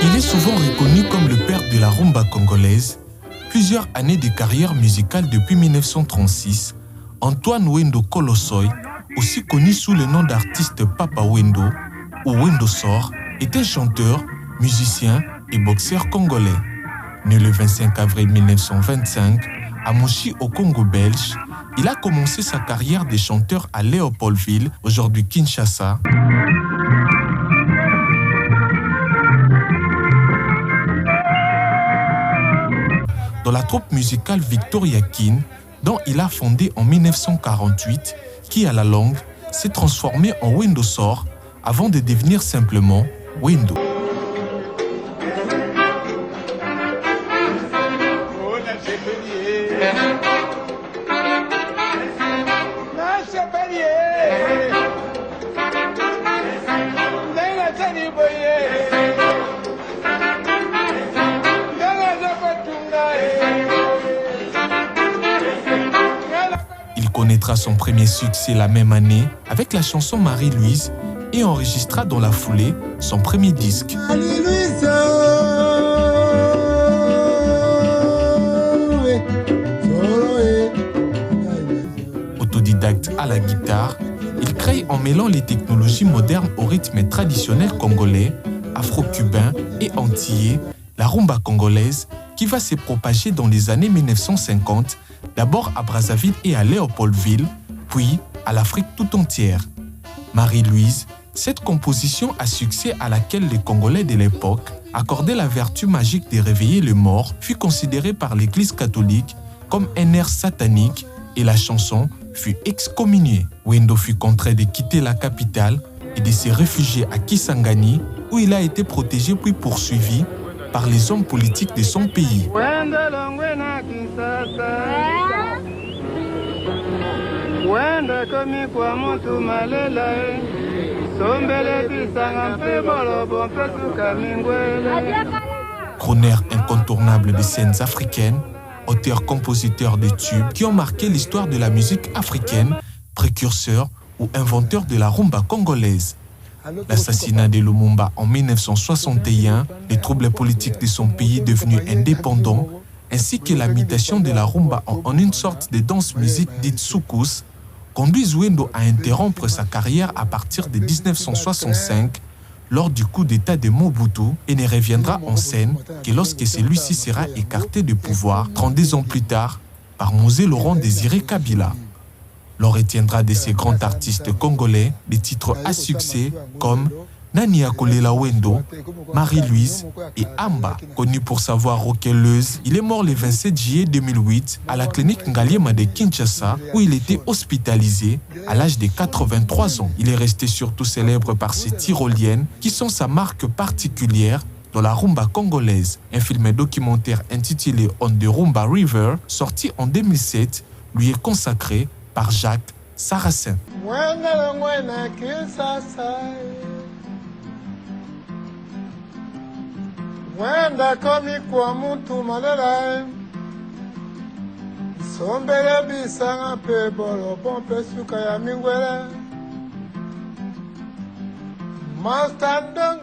Il est souvent reconnu comme le père de la rumba congolaise. Plusieurs années de carrière musicale depuis 1936, Antoine Wendo Kolosoi, aussi connu sous le nom d'artiste Papa Wendo ou Wendo Sor, est un chanteur, musicien et boxeur congolais. Né le 25 avril 1925 à Mouchi au Congo belge, il a commencé sa carrière de chanteur à Léopoldville, aujourd'hui Kinshasa. Dans la troupe musicale Victoria Kin, dont il a fondé en 1948, qui à la longue s'est transformé en Wendo Sor avant de devenir simplement Wendo. Il connaîtra son premier succès la même année avec la chanson Marie-Louise et enregistra dans la foulée son premier disque. Autodidacte à la guitare, il crée en mêlant les technologies modernes au rythme traditionnel congolais, afro-cubain et antillais, la rumba congolaise qui va se propager dans les années 1950, d'abord à Brazzaville et à Léopoldville, puis à l'Afrique tout entière. Marie-Louise, cette composition à succès à laquelle les Congolais de l'époque accordaient la vertu magique de réveiller les morts, fut considérée par l'Église catholique comme un air satanique et la chanson fut excommuniée. Wendo fut contraint de quitter la capitale et de se réfugier à Kisangani où il a été protégé puis poursuivi par les hommes politiques de son pays. Crooner incontournable des scènes africaines, auteur-compositeur de tubes qui ont marqué l'histoire de la musique africaine, précurseur ou inventeur de la rumba congolaise. L'assassinat de Lumumba en 1961, les troubles politiques de son pays devenu indépendant, ainsi que la mutation de la rumba en une sorte de danse-musique dite soukous, conduisent Wendo à interrompre sa carrière à partir de 1965 lors du coup d'État de Mobutu et ne reviendra en scène que lorsque celui-ci sera écarté du pouvoir 32 ans plus tard par Mosé Laurent Désiré Kabila. L'on retiendra de ces grands artistes congolais des titres à succès comme Nani Akolela Wendo, Marie-Louise et Amba. Connu pour sa voix roquelleuse, il est mort le 27 juillet 2008 à la clinique Ngaliema de Kinshasa où il était hospitalisé à l'âge de 83 ans. Il est resté surtout célèbre par ses tyroliennes qui sont sa marque particulière dans la rumba congolaise. Un film documentaire intitulé On the Rumba River, sorti en 2007, lui est consacré par Jacques Saracen. Wenda komi kwa muntu malela sombele bisanga pe bolo pompe suka ya mingwele Mastandong